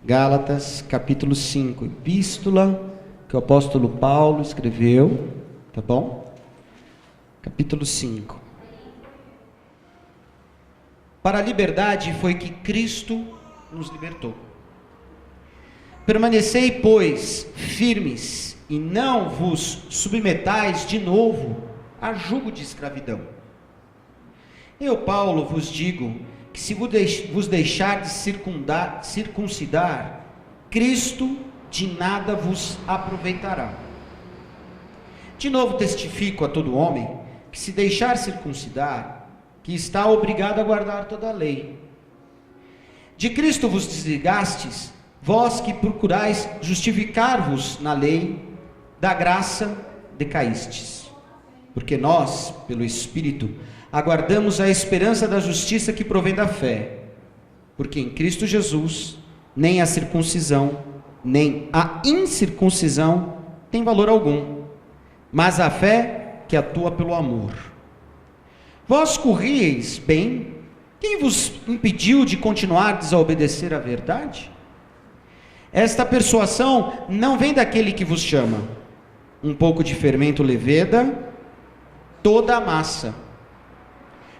Gálatas, capítulo 5, epístola que o apóstolo Paulo escreveu, tá bom? Capítulo 5. Para a liberdade foi que Cristo nos libertou. Permanecei, pois, firmes, e não vos submetais de novo a jugo de escravidão. Eu, Paulo, vos digo que se vos deixar de circuncidar, Cristo de nada vos aproveitará. De novo testifico a todo homem que se deixar circuncidar, que está obrigado a guardar toda a lei. De Cristo vos desligastes, vós que procurais justificar-vos na lei, da graça decaístes. Porque nós, pelo Espírito, aguardamos a esperança da justiça que provém da fé. Porque em Cristo Jesus, nem a circuncisão, nem a incircuncisão tem valor algum, mas a fé que atua pelo amor. Vós corrieis bem? Quem vos impediu de continuar a desobedecer à verdade? Esta persuasão não vem daquele que vos chama. Um pouco de fermento leveda toda a massa.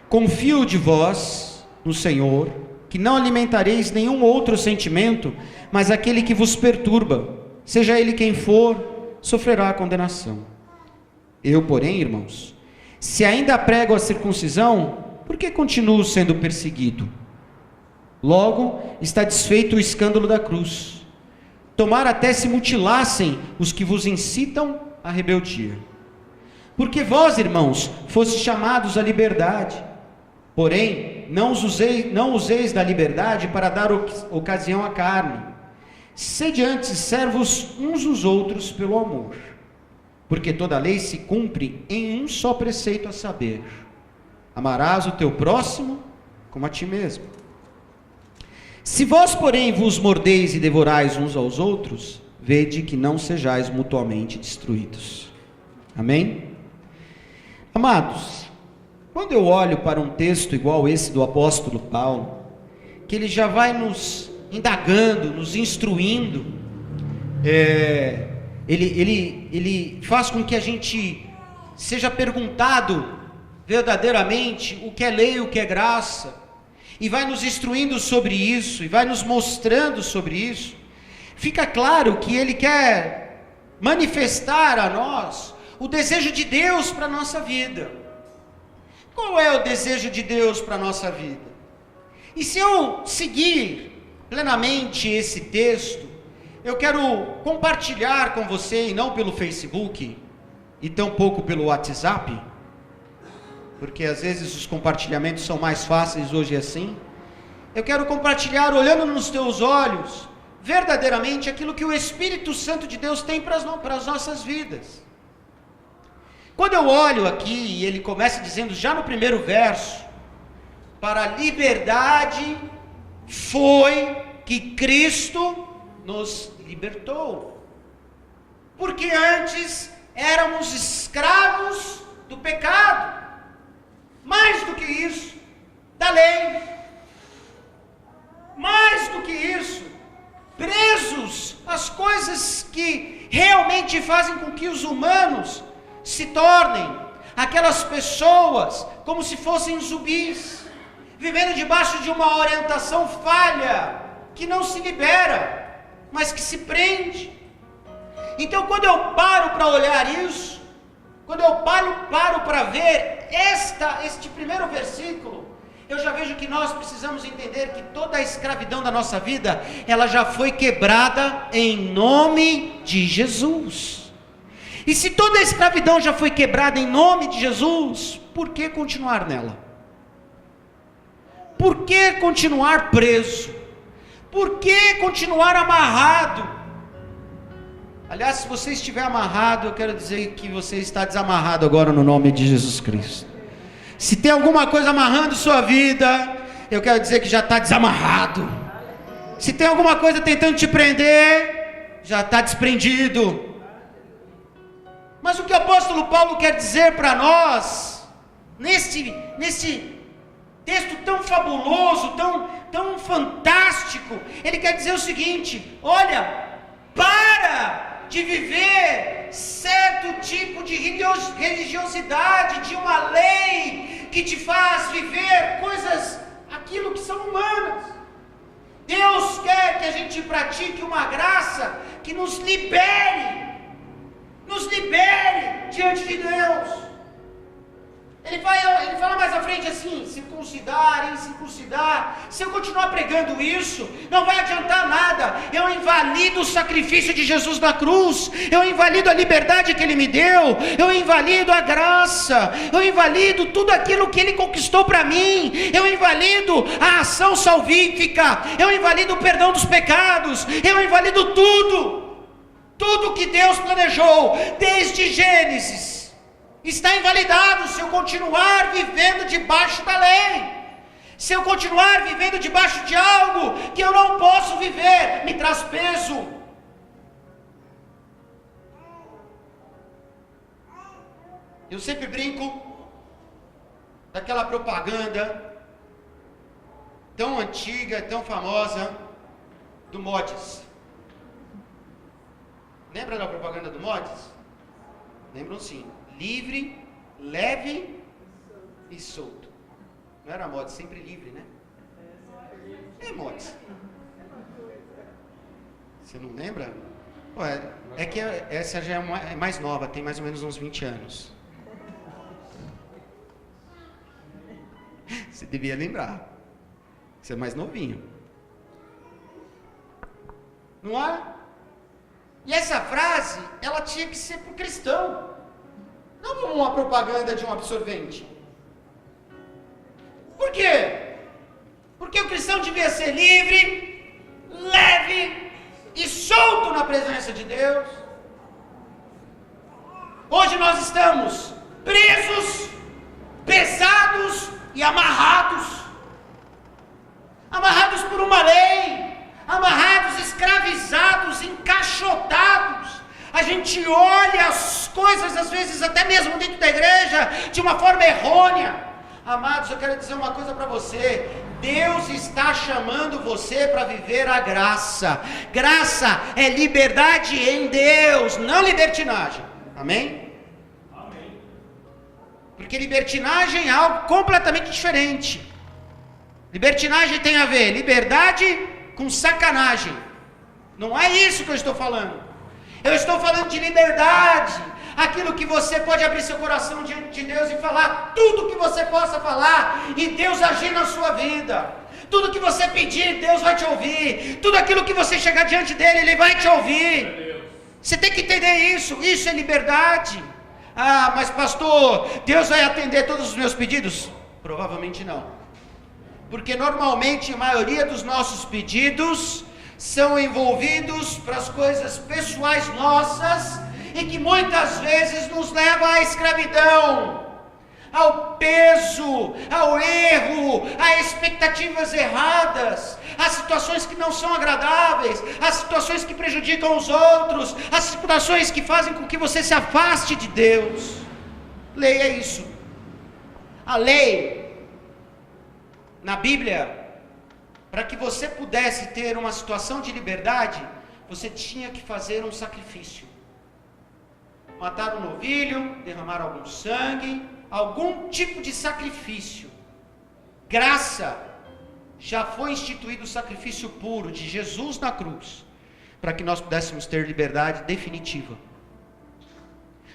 Confio de vós no Senhor, que não alimentareis nenhum outro sentimento, mas aquele que vos perturba, seja ele quem for, sofrerá a condenação. Eu, porém, irmãos, se ainda prego a circuncisão, por que continuo sendo perseguido? Logo está desfeito o escândalo da cruz. Tomara até se mutilassem os que vos incitam à rebeldia. Porque vós, irmãos, fostes chamados à liberdade. Porém, não useis da liberdade para dar ocasião à carne. Sede antes servos uns dos outros pelo amor. Porque toda a lei se cumpre em um só preceito, a saber: amarás o teu próximo como a ti mesmo. Se vós, porém, vos mordeis e devorais uns aos outros, vede que não sejais mutuamente destruídos. Amém? Amados, quando eu olho para um texto igual esse do apóstolo Paulo, que ele já vai nos indagando, nos instruindo, ele faz com que a gente seja perguntado verdadeiramente o que é lei, o que é graça, e vai nos instruindo sobre isso, e vai nos mostrando sobre isso. Fica claro que ele quer manifestar a nós o desejo de Deus para a nossa vida. Qual é o desejo de Deus para a nossa vida? E se eu seguir plenamente esse texto, eu quero compartilhar com você, e não pelo Facebook, e tampouco pelo WhatsApp, porque às vezes os compartilhamentos são mais fáceis hoje assim. Eu quero compartilhar, olhando nos teus olhos, verdadeiramente aquilo que o Espírito Santo de Deus tem para as nossas vidas. Quando eu olho aqui, e ele começa dizendo já no primeiro verso: para a liberdade foi que Cristo nos libertou. Porque antes éramos escravos do pecado. Mais do que isso, da lei. Mais do que isso, presos às coisas que realmente fazem com que os humanos se tornem aquelas pessoas como se fossem zumbis, vivendo debaixo de uma orientação falha, que não se libera, mas que se prende. Então, quando eu paro para olhar isso, quando eu paro para ver este primeiro versículo, eu já vejo que nós precisamos entender que toda a escravidão da nossa vida, ela já foi quebrada em nome de Jesus. E se toda a escravidão já foi quebrada em nome de Jesus, por que continuar nela? Por que continuar preso? Por que continuar amarrado? Aliás, se você estiver amarrado, eu quero dizer que você está desamarrado agora no nome de Jesus Cristo. Se tem alguma coisa amarrando sua vida, eu quero dizer que já está desamarrado. Se tem alguma coisa tentando te prender, já está desprendido. Mas o que o apóstolo Paulo quer dizer para nesse texto tão fabuloso, tão fantástico. Ele quer dizer o seguinte: olha, para de viver certo tipo de religiosidade, de uma lei que te faz viver coisas, aquilo que são humanas. Deus quer que a gente pratique uma graça que nos libere diante de Deus. Ele fala mais à frente assim: circuncidar, incircuncidar. Se eu continuar pregando isso, não vai adiantar nada. Eu invalido o sacrifício de Jesus na cruz, eu invalido a liberdade que Ele me deu, eu invalido a graça, eu invalido tudo aquilo que Ele conquistou para mim, eu invalido a ação salvífica, eu invalido o perdão dos pecados, eu invalido tudo que Deus planejou desde Gênesis. Está invalidado se eu continuar vivendo debaixo da lei. Se eu continuar vivendo debaixo de algo que eu não posso viver, me traz peso. Eu sempre brinco daquela propaganda tão antiga, tão famosa, do Mods. Lembra da propaganda do Mods? Lembram sim. Livre, leve e solto. Não era Mods, sempre livre, né? É Mods. Você não lembra? Ué, é que essa já é mais nova, tem mais ou menos uns 20 anos. Você devia lembrar. Você é mais novinho. Não é? E essa frase, ela tinha que ser para o cristão. Não como uma propaganda de um absorvente. Por quê? Porque o cristão devia ser livre, leve e solto na presença de Deus. Hoje nós estamos presos, pesados e amarrados. Amarrados por uma lei, amarrados, escravizados, encaixotados. A gente olha as coisas, às vezes até mesmo dentro da igreja, de uma forma errônea. Amados, eu quero dizer uma coisa para você: Deus está chamando você para viver a graça. Graça é liberdade em Deus, não libertinagem. Amém? Amém. Porque libertinagem é algo completamente diferente. Libertinagem tem a ver liberdade com sacanagem. Não é isso que eu estou falando. Eu estou falando de liberdade, aquilo que você pode abrir seu coração diante de Deus e falar tudo que você possa falar, e Deus agir na sua vida. Tudo que você pedir, Deus vai te ouvir. Tudo aquilo que você chegar diante dele, Ele vai te ouvir. Você tem que entender isso é liberdade. Ah, mas pastor, Deus vai atender todos os meus pedidos? Provavelmente não. Porque normalmente a maioria dos nossos pedidos são envolvidos para as coisas pessoais nossas e que muitas vezes nos leva à escravidão, ao peso, ao erro, a expectativas erradas, a situações que não são agradáveis, a situações que prejudicam os outros, as situações que fazem com que você se afaste de Deus. Lei é isso. A lei na Bíblia, para que você pudesse ter uma situação de liberdade, você tinha que fazer um sacrifício. Matar um novilho, derramar algum sangue, algum tipo de sacrifício. Graça, já foi instituído o sacrifício puro de Jesus na cruz, para que nós pudéssemos ter liberdade definitiva.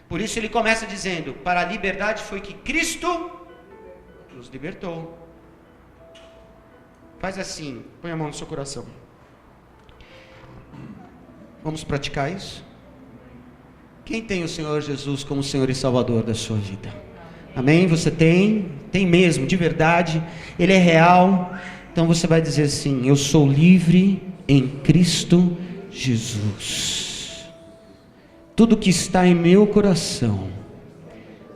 Por isso ele começa dizendo: para a liberdade foi que Cristo nos libertou. Faz assim, põe a mão no seu coração. Vamos praticar isso? Quem tem o Senhor Jesus como Senhor e Salvador da sua vida? Amém? Você tem? Tem mesmo, de verdade. Ele é real. Então você vai dizer assim: eu sou livre em Cristo Jesus. Tudo que está em meu coração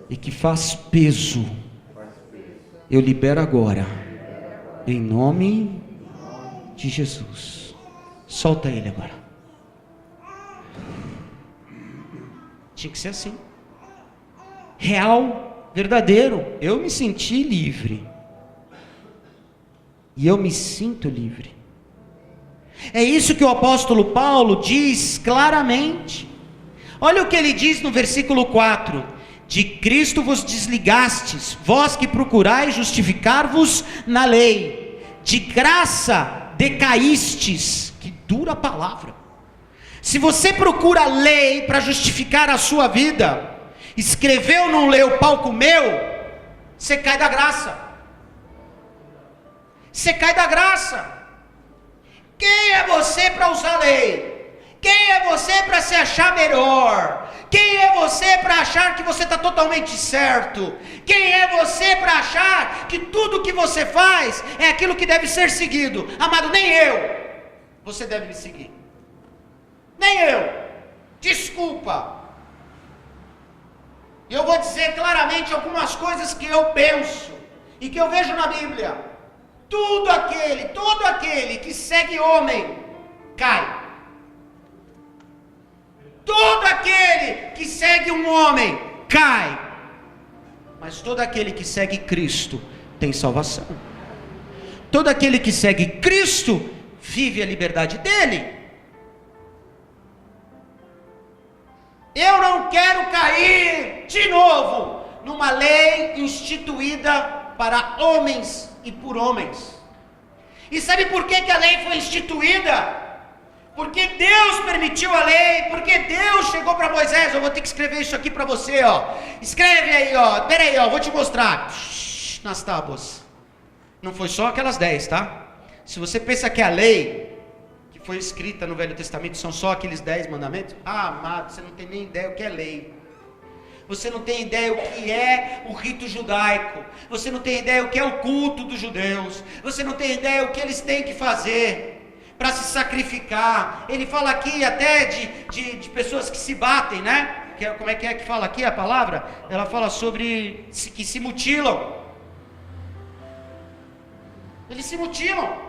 e que faz peso, eu libero agora, em nome de Jesus. Solta ele agora. Tinha que ser assim. Real, verdadeiro. Eu me senti livre. e eu me sinto livre. É isso que o apóstolo Paulo diz claramente. Olha o que ele diz no versículo 4: de Cristo vos desligastes, vós que procurais justificar-vos na lei, de graça decaístes. Que dura palavra. Se você procura a lei para justificar a sua vida, escreveu, não leu, pau comeu, você cai da graça. Você cai da graça. Quem é você para usar a lei? Quem é você para se achar melhor? Quem é você para achar que você está totalmente certo? Quem é você para achar que tudo que você faz é aquilo que deve ser seguido? Amado, nem eu. Você deve me seguir. Nem eu. Desculpa. Eu vou dizer claramente algumas coisas que eu penso e que eu vejo na Bíblia. Todo aquele que segue homem, cai. Todo aquele que segue um homem, cai. Mas todo aquele que segue Cristo, tem salvação. Todo aquele que segue Cristo, vive a liberdade dele. Eu não quero cair de novo numa lei instituída para homens e por homens. E sabe por que a lei foi instituída? Porque Deus permitiu a lei, porque Deus chegou para Moisés. Eu vou ter que escrever isso aqui para você, ó. Escreve aí, ó. Pera aí, ó, vou te mostrar. Nas tábuas. Não foi só aquelas 10, tá? Se você pensa que a lei que foi escrita no Velho Testamento são só aqueles 10 mandamentos, amado, você não tem nem ideia o que é lei. Você não tem ideia o que é o rito judaico. Você não tem ideia o que é o culto dos judeus. Você não tem ideia o que eles têm que fazer para se sacrificar. Ele fala aqui até de pessoas que se batem, né? Como é que fala aqui a palavra? Ela fala sobre que se mutilam. Eles se mutilam.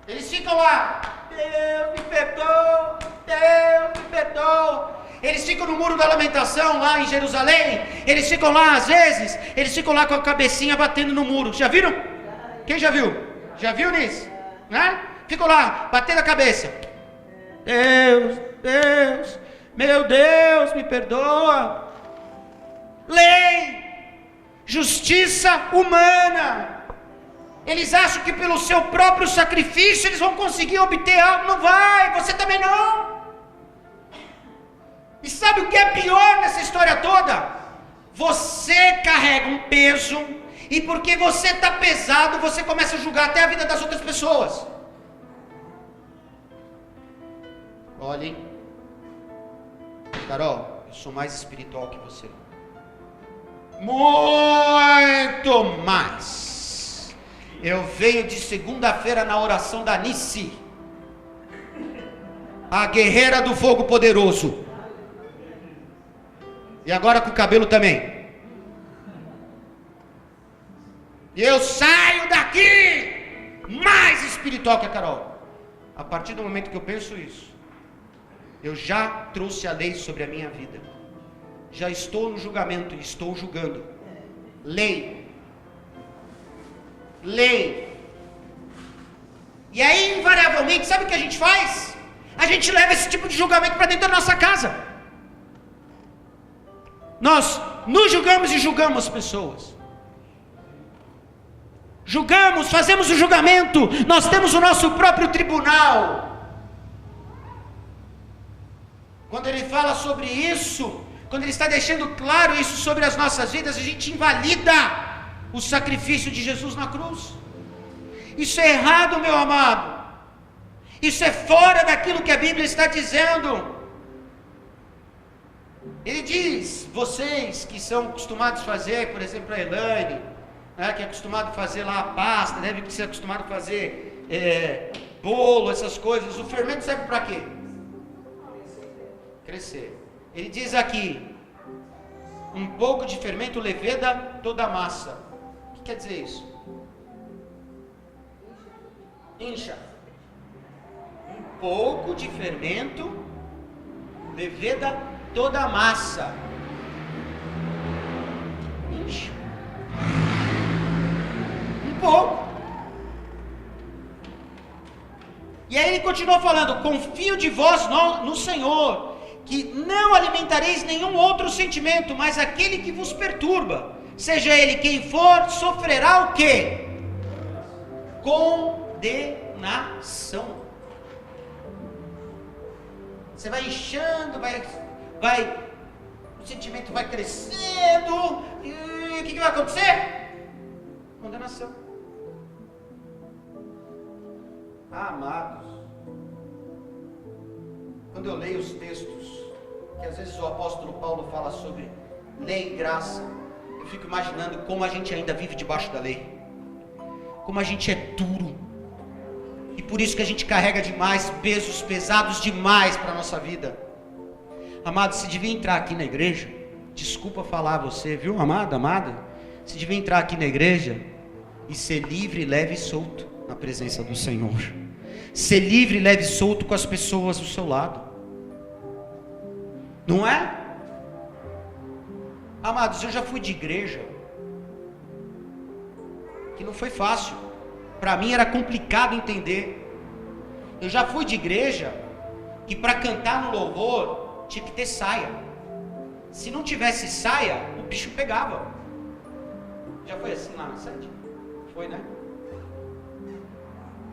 Eles ficam lá, Deus me perdoa, Deus me perdoa. Eles ficam no muro da lamentação lá em Jerusalém. Eles ficam lá às vezes, eles ficam lá com a cabecinha batendo no muro. Já viram? Quem já viu? Já viu nisso? Né? Ficam lá, batendo a cabeça. Deus, Deus, meu Deus, me perdoa. Lei, justiça humana. Eles acham que pelo seu próprio sacrifício eles vão conseguir obter algo. Não vai, você também não. E sabe o que é pior nessa história toda? Você carrega um peso, e porque você está pesado, você começa a julgar até a vida das outras pessoas. Olhem, Carol, eu sou mais espiritual que você. Muito mais. Eu venho de segunda-feira na oração da Nissi, a guerreira do fogo poderoso. E agora com o cabelo também. E eu saio daqui mais espiritual que a Carol. A partir do momento que eu penso isso, eu já trouxe a lei sobre a minha vida. Já estou no julgamento e estou julgando. Lei. Lei. E aí, invariavelmente, sabe o que a gente faz? A gente leva esse tipo de julgamento para dentro da nossa casa. Nós nos julgamos e julgamos pessoas. Julgamos, fazemos o julgamento. Nós temos o nosso próprio tribunal. Quando ele fala sobre isso, quando ele está deixando claro isso sobre as nossas vidas, a gente invalida o sacrifício de Jesus na cruz. Isso é errado, meu amado. Isso é fora daquilo que a Bíblia está dizendo. Ele diz, vocês que são acostumados a fazer, por exemplo, a Elaine, né, que é acostumado a fazer lá a pasta, deve ser acostumado a fazer bolo, essas coisas. O fermento serve para quê? Crescer. Ele diz aqui, um pouco de fermento leveda toda a massa. O que quer dizer isso? Incha. Um pouco de fermento leveda toda a massa. Incha. E aí ele continua falando: confio de vós no Senhor, que não alimentareis nenhum outro sentimento, mas aquele que vos perturba, seja ele quem for, sofrerá o quê? Condenação. Você vai inchando, o sentimento vai crescendo, e o que vai acontecer? Condenação. Amados, quando eu leio os textos, que às vezes o apóstolo Paulo fala sobre lei e graça, eu fico imaginando como a gente ainda vive debaixo da lei, como a gente é duro, e por isso que a gente carrega demais, pesos pesados demais para a nossa vida. Amado, você devia entrar aqui na igreja, desculpa falar você, viu, amado, amada, você devia entrar aqui na igreja e ser livre, leve e solto na presença do Senhor, ser livre, leve e solto com as pessoas do seu lado, não é? Amados, eu já fui de igreja que não foi fácil, para mim era complicado entender. Eu já fui de igreja que para cantar no louvor tinha que ter saia, se não tivesse saia o bicho pegava. Já foi assim lá na sede? Foi, né?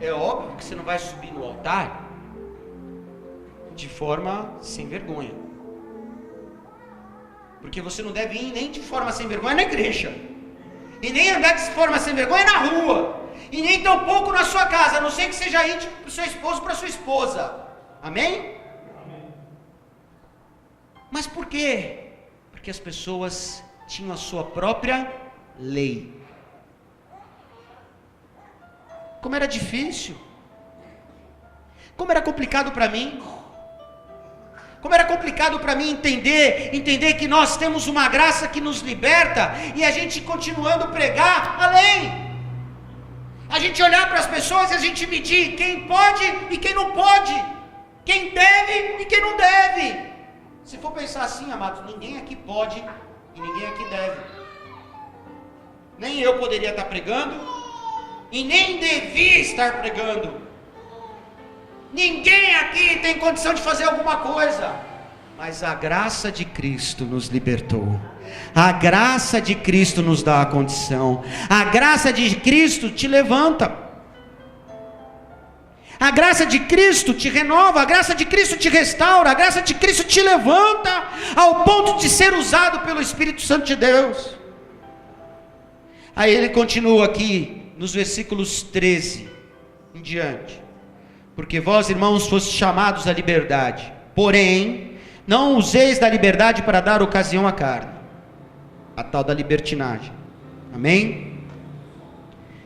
É óbvio que você não vai subir no altar de forma sem vergonha, porque você não deve ir nem de forma sem vergonha na igreja, e nem andar de forma sem vergonha na rua, e nem tão pouco na sua casa, a não ser que seja íntimo para o seu esposo, para a sua esposa. Amém? Mas por quê? Porque as pessoas tinham a sua própria lei. Como era difícil, como era complicado para mim, como era complicado para mim entender que nós temos uma graça que nos liberta, e a gente continuando a pregar a lei, a gente olhar para as pessoas e a gente medir quem pode e quem não pode, quem deve e quem não deve. Se for pensar assim, amados, ninguém aqui pode e ninguém aqui deve, nem eu poderia estar pregando, e nem devia estar pregando. Ninguém aqui tem condição de fazer alguma coisa, mas a graça de Cristo nos libertou, a graça de Cristo nos dá a condição, a graça de Cristo te levanta, a graça de Cristo te renova, a graça de Cristo te restaura, a graça de Cristo te levanta ao ponto de ser usado pelo Espírito Santo de Deus. Aí ele continua aqui nos versículos 13 em diante: porque vós, irmãos, fostes chamados à liberdade, porém não useis da liberdade para dar ocasião à carne, a tal da libertinagem. Amém?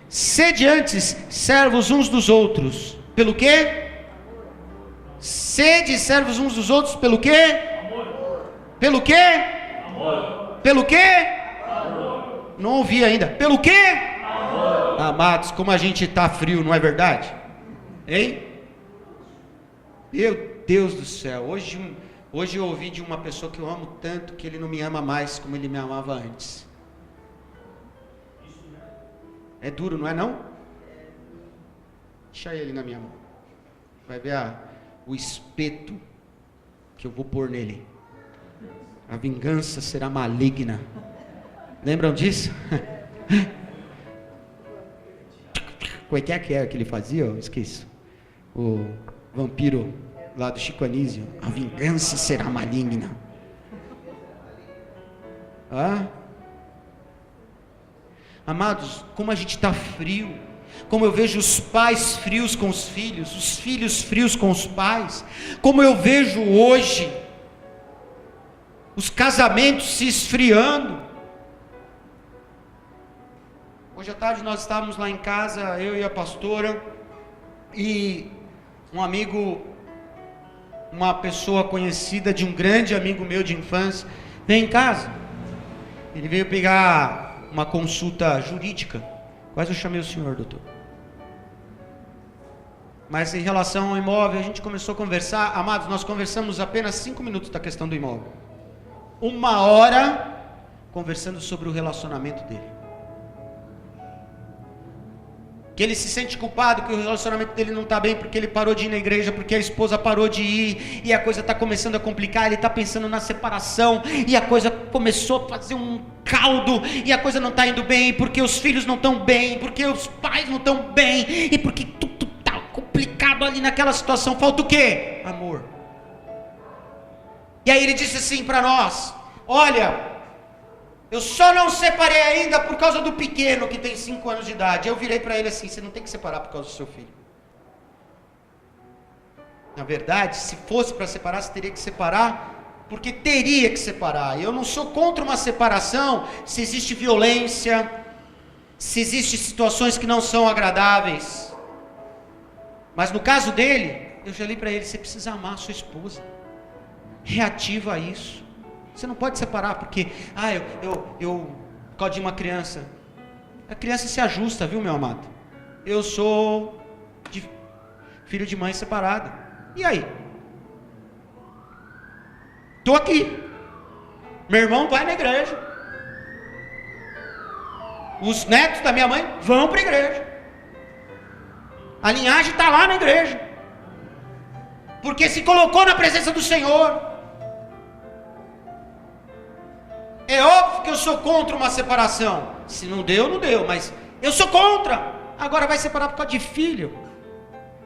Sede antes servos uns dos outros, pelo quê? Sede servos uns dos outros, pelo quê? Amor. Pelo quê? Amor. Pelo quê? Amor. Não ouvi ainda. Pelo quê? Amor. Amados, como a gente está frio, não é verdade? Hein? Meu Deus do céu, hoje eu ouvi de uma pessoa que eu amo tanto, que ele não me ama mais como ele me amava antes. É duro, não é não? Deixa ele na minha mão, vai ver o espeto que eu vou pôr nele. A vingança será maligna. Lembram disso? Como é que ele fazia? Eu esqueço. O vampiro lá do Chico Anísio: a vingança será maligna. Amados, como a gente está frio, como eu vejo os pais frios com os filhos frios com os pais, como eu vejo hoje os casamentos se esfriando. Hoje à tarde nós estávamos lá em casa, eu e a pastora, e um amigo, uma pessoa conhecida de um grande amigo meu de infância, veio em casa. Ele veio pegar uma consulta jurídica. Quase eu chamei o senhor, doutor. Mas em relação ao imóvel, a gente começou a conversar. Amados, nós conversamos apenas 5 minutos da questão do imóvel. 1 hora conversando sobre o relacionamento dele. que ele se sente culpado, que o relacionamento dele não está bem porque ele parou de ir na igreja, porque a esposa parou de ir, e a coisa está começando a complicar, ele está pensando na separação, e a coisa começou a fazer um caldo, e a coisa não está indo bem, porque os filhos não estão bem, porque os pais não estão bem, e porque tudo está complicado ali naquela situação. Falta o quê? Amor. E aí ele disse assim para nós: olha, eu só não separei ainda por causa do pequeno que tem 5 anos de idade. Eu virei para ele assim: você não tem que separar por causa do seu filho. Na verdade, se fosse para separar, você teria que separar porque teria que separar. Eu não sou contra uma separação se existe violência, se existem situações que não são agradáveis. Mas no caso dele, eu já li para ele: você precisa amar a sua esposa. Reativa a isso. Você não pode separar porque, por causa de uma criança. A criança se ajusta, viu, meu amado? Eu sou filho de mãe separada. E aí? Estou aqui. Meu irmão vai na igreja. Os netos da minha mãe vão para a igreja. A linhagem está lá na igreja. Porque se colocou na presença do Senhor. É óbvio que eu sou contra uma separação. Se não deu, não deu, mas eu sou contra. Agora vai separar por causa de filho.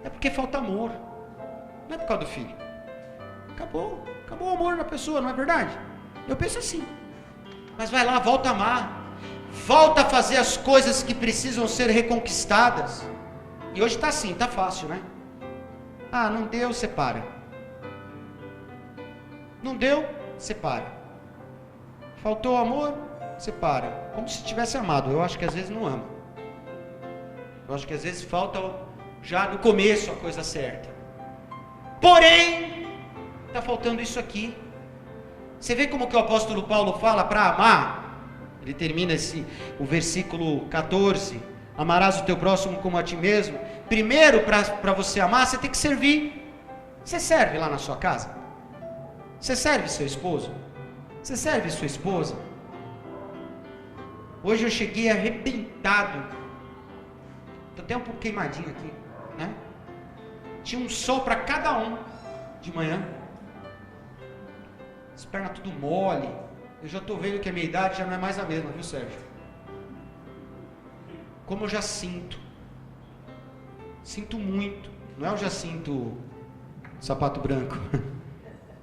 É porque falta amor. Não é por causa do filho. Acabou o amor na pessoa, não é verdade? Eu penso assim. Mas vai lá, volta a amar. Volta a fazer as coisas que precisam ser reconquistadas. E hoje está assim, está fácil, né? Ah, não deu, separa. Não deu, separa. Faltou amor, separa. Como se tivesse amado. Eu acho que às vezes não ama. Eu acho que às vezes falta já no começo a coisa certa. Porém, está faltando isso aqui. Você vê como que o apóstolo Paulo fala para amar? Ele termina o versículo 14. Amarás o teu próximo como a ti mesmo. Primeiro, para você amar, você tem que servir. Você serve lá na sua casa? Você serve seu esposo? Você serve sua esposa? Hoje eu cheguei arrebentado. Estou até um pouco queimadinho aqui, né? Tinha um sol para cada um de manhã. As pernas tudo mole. Eu já estou vendo que a minha idade já não é mais a mesma, viu, Sérgio? Como eu já sinto. Sinto muito. Não é eu já sinto sapato branco.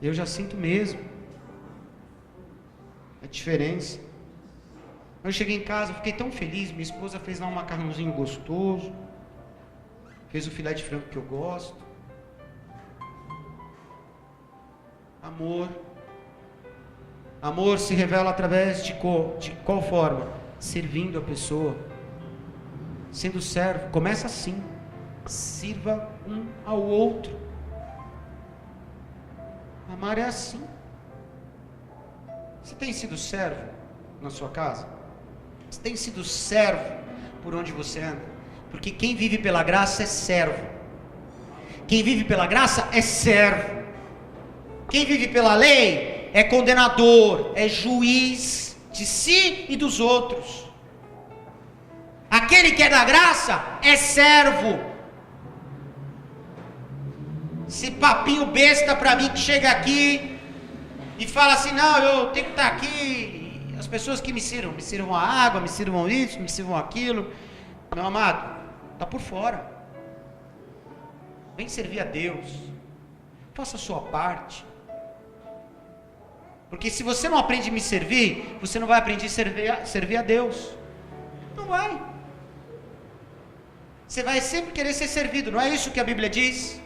Eu já sinto mesmo. A diferença. Eu cheguei em casa, fiquei tão feliz. Minha esposa fez lá um macarrãozinho gostoso. Fez o filé de frango que eu gosto. Amor. Amor se revela através de qual forma? Servindo a pessoa. Sendo servo. Começa assim. Sirva um ao outro. Amar é assim. Você tem sido servo na sua casa? Você tem sido servo por onde você anda? Porque quem vive pela graça é servo. Quem vive pela graça é servo. Quem vive pela lei é condenador, é juiz de si e dos outros. Aquele que é da graça é servo. Esse papinho besta para mim que chega aqui e fala assim: não, eu tenho que estar aqui. As pessoas que me sirvam a água, me sirvam isso, me sirvam aquilo. Meu amado, está por fora. Vem servir a Deus. Faça a sua parte. Porque se você não aprende a me servir, você não vai aprender a servir a Deus. Não vai. Você vai sempre querer ser servido. Não é isso que a Bíblia diz?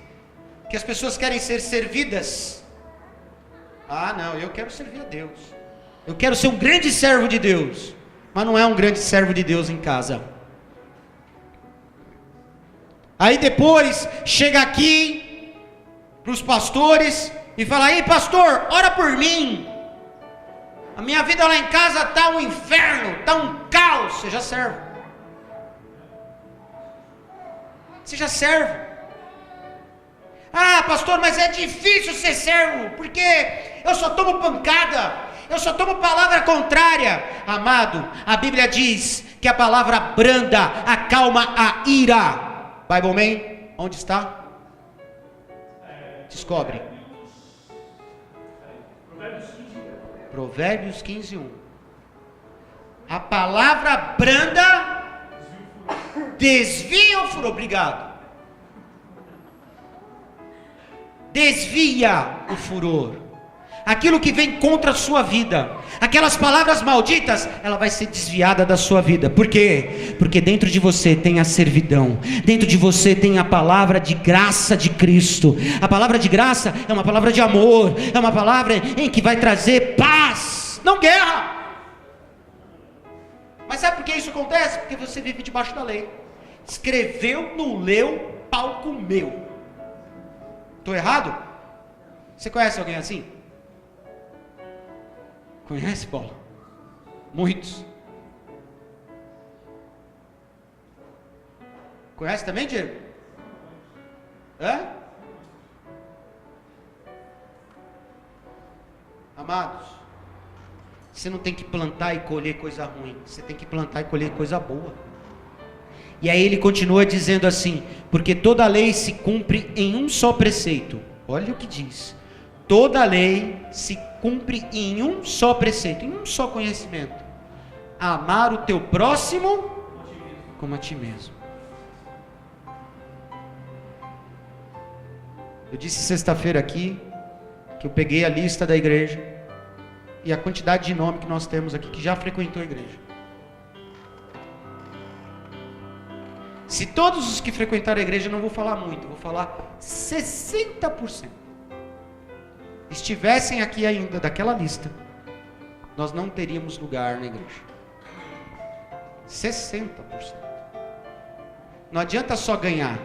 Que as pessoas querem ser servidas. Ah, não, eu quero servir a Deus. Eu quero ser um grande servo de Deus. Mas não é um grande servo de Deus em casa. Aí depois chega aqui para os pastores e fala: ei, pastor, ora por mim. A minha vida lá em casa está um inferno, está um caos. Seja servo. Seja servo. Ah, pastor, mas é difícil ser servo, porque eu só tomo pancada, eu só tomo palavra contrária. Amado, a Bíblia diz que que a palavra branda acalma a ira. Bible Man, onde está? Descobre. Provérbios 15:1. A palavra branda desvia o furor. Obrigado. Desvia o furor. Aquilo que vem contra a sua vida, aquelas palavras malditas, ela vai ser desviada da sua vida. Por quê? Porque dentro de você tem a servidão, dentro de você tem a palavra de graça de Cristo. A palavra de graça é uma palavra de amor, é uma palavra em que vai trazer paz, não guerra. Mas sabe por que isso acontece? Porque você vive debaixo da lei. Escreveu, não leu, pau comeu. Estou errado? Você conhece alguém assim? Conhece, Paulo? Muitos. Conhece também, Diego? Hã? Amados, você não tem que plantar e colher coisa ruim, você tem que plantar e colher coisa boa. E aí ele continua dizendo assim: porque toda lei se cumpre em um só preceito. Olha o que diz: toda lei se cumpre em um só preceito, em um só conhecimento: amar o teu próximo como a ti mesmo. Eu disse sexta-feira aqui que eu peguei a lista da igreja e a quantidade de nome que nós temos aqui que já frequentou a igreja. Se todos os que frequentaram a igreja, eu não vou falar muito, vou falar 60%, estivessem aqui ainda daquela lista, nós não teríamos lugar na igreja. 60%. Não adianta só ganhar,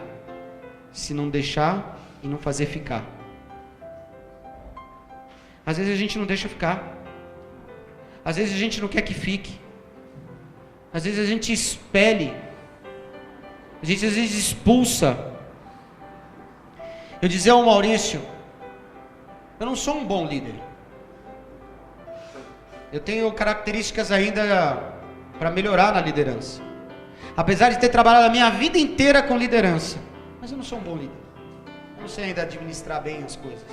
se não deixar e não fazer ficar. Às vezes a gente não deixa ficar, às vezes a gente não quer que fique, às vezes a gente expele, a gente às vezes expulsa. Eu dizia ao Maurício: eu não sou um bom líder, eu tenho características ainda para melhorar na liderança, apesar de ter trabalhado a minha vida inteira com liderança, mas eu não sou um bom líder, eu não sei ainda administrar bem as coisas,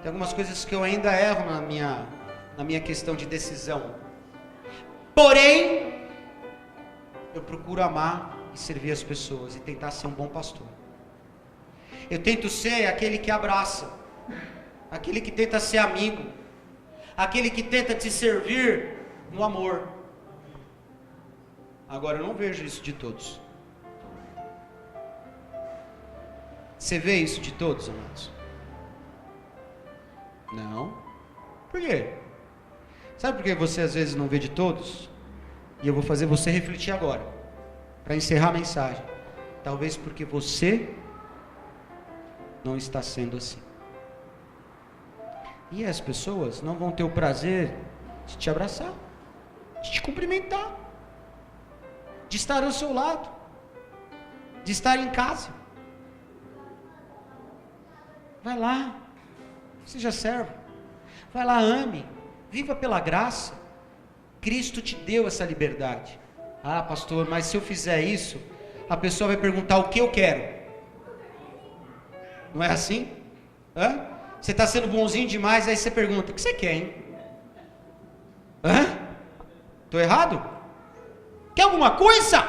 tem algumas coisas que eu ainda erro na minha questão de decisão, porém eu procuro amar e servir as pessoas e tentar ser um bom pastor. Eu tento ser aquele que abraça, aquele que tenta ser amigo, aquele que tenta te servir no amor. Agora eu não vejo isso de todos. Você vê isso de todos, amados? Não. Por quê? Sabe por que você às vezes não vê de todos? E eu vou fazer você refletir agora, para encerrar a mensagem. Talvez porque você não está sendo assim. E as pessoas não vão ter o prazer de te abraçar, de te cumprimentar, de estar ao seu lado, de estar em casa. Vai lá, seja servo, vai lá, ame, viva pela graça. Cristo te deu essa liberdade. Ah, pastor, mas se eu fizer isso, a pessoa vai perguntar o que eu quero. Não é assim? Hã? Você está sendo bonzinho demais, aí você pergunta: o que você quer, hein? Hã? Estou errado? Quer alguma coisa?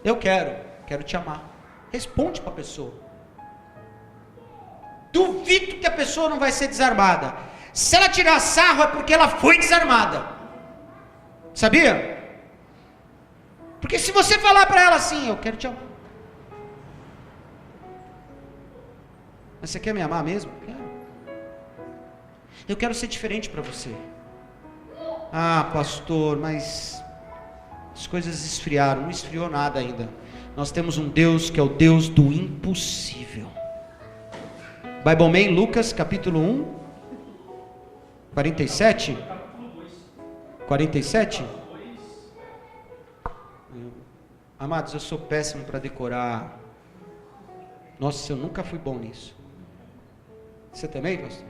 Eu quero te amar. Responde para a pessoa. Duvido que a pessoa não vai ser desarmada. Se ela tirar sarro é porque ela foi desarmada. Sabia? Porque se você falar para ela assim: eu quero te amar, mas você quer me amar mesmo? Quero. Eu quero ser diferente para você. Ah, pastor, mas as coisas esfriaram. Não esfriou nada ainda. Nós temos um Deus que é o Deus do impossível. Bible Man, Lucas capítulo 1, 47. 47? Amados, eu sou péssimo para decorar. Nossa, eu nunca fui bom nisso. Você também, pastor?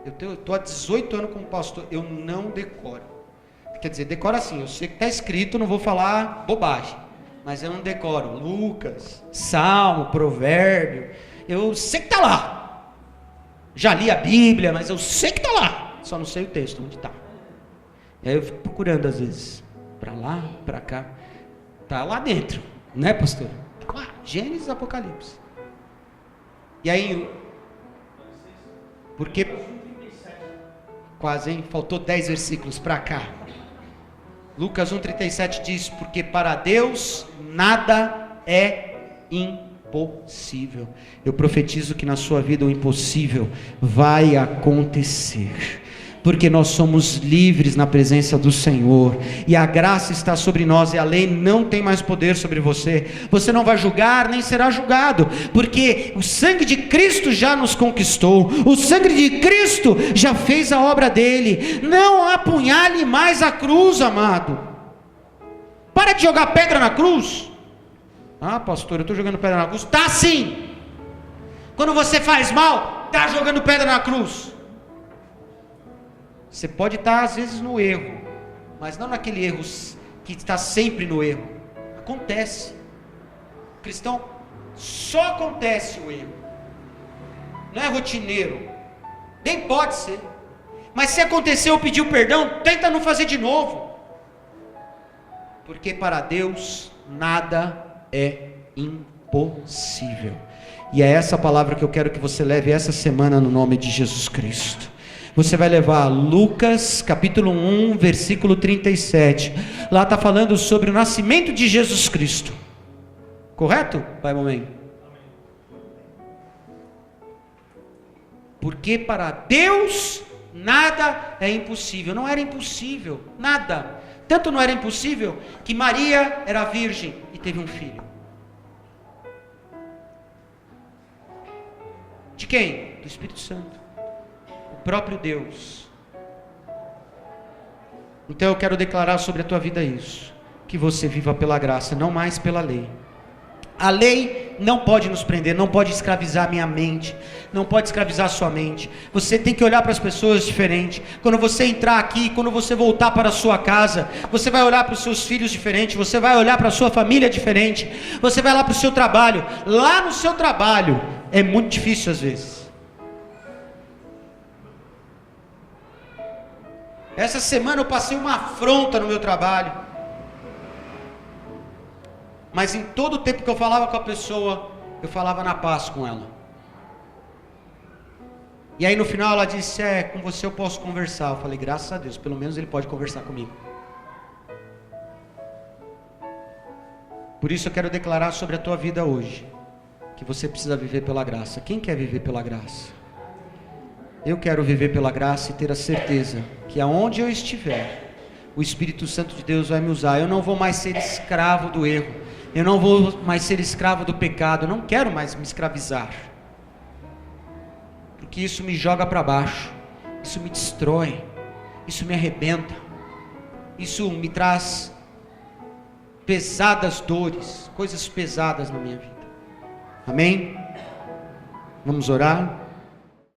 Eu estou há 18 anos como pastor, eu não decoro. Quer dizer, decora assim, eu sei que está escrito, não vou falar bobagem, mas eu não decoro Lucas, Salmo, Provérbio, eu sei que está lá, já li a Bíblia, mas eu sei que está lá, só não sei o texto, onde está. E aí eu fico procurando às vezes, para lá, para cá, está lá dentro, né, pastor? Lá, Gênesis, Apocalipse. E aí, porque quase, hein? Faltou 10 versículos para cá. Lucas 1,37 diz, porque para Deus nada é impossível. Eu profetizo que na sua vida o impossível vai acontecer, porque nós somos livres na presença do Senhor, e a graça está sobre nós, e a lei não tem mais poder sobre você. Você não vai julgar, nem será julgado, porque o sangue de Cristo já nos conquistou, o sangue de Cristo já fez a obra dele. Não apunhale mais a cruz, amado. Para de jogar pedra na cruz. Ah, pastor, eu estou jogando pedra na cruz. Tá sim. Quando você faz mal, está jogando pedra na cruz. Você pode estar às vezes no erro, mas não naquele erro que está sempre no erro. Acontece. O cristão só acontece o erro. Não é rotineiro. Nem pode ser. Mas se aconteceu, pediu perdão, tenta não fazer de novo. Porque para Deus nada é impossível. E é essa palavra que eu quero que você leve essa semana no nome de Jesus Cristo. Você vai levar Lucas capítulo 1, versículo 37. Lá está falando sobre o nascimento de Jesus Cristo. Correto, pai e mamãe? Porque para Deus nada é impossível. Não era impossível, nada. Tanto não era impossível que Maria era virgem e teve um filho. De quem? Do Espírito Santo. Próprio Deus. Então eu quero declarar sobre a tua vida isso, que você viva pela graça, não mais pela lei. A lei não pode nos prender, não pode escravizar minha mente, não pode escravizar sua mente. Você tem que olhar para as pessoas diferente. Quando você entrar aqui, quando você voltar para a sua casa, você vai olhar para os seus filhos diferente, você vai olhar para a sua família diferente, você vai lá para o seu trabalho. Lá no seu trabalho é muito difícil às vezes. Essa semana eu passei uma afronta no meu trabalho. Mas em todo o tempo que eu falava com a pessoa, eu falava na paz com ela. E aí no final ela disse, com você eu posso conversar. Eu falei, graças a Deus, pelo menos ele pode conversar comigo. Por isso eu quero declarar sobre a tua vida hoje, que você precisa viver pela graça. Quem quer viver pela graça? Eu quero viver pela graça e ter a certeza que aonde eu estiver, o Espírito Santo de Deus vai me usar. Eu não vou mais ser escravo do erro, eu não vou mais ser escravo do pecado, eu não quero mais me escravizar, porque isso me joga para baixo, isso me destrói, isso me arrebenta, isso me traz pesadas dores, coisas pesadas na minha vida. Amém? Vamos orar?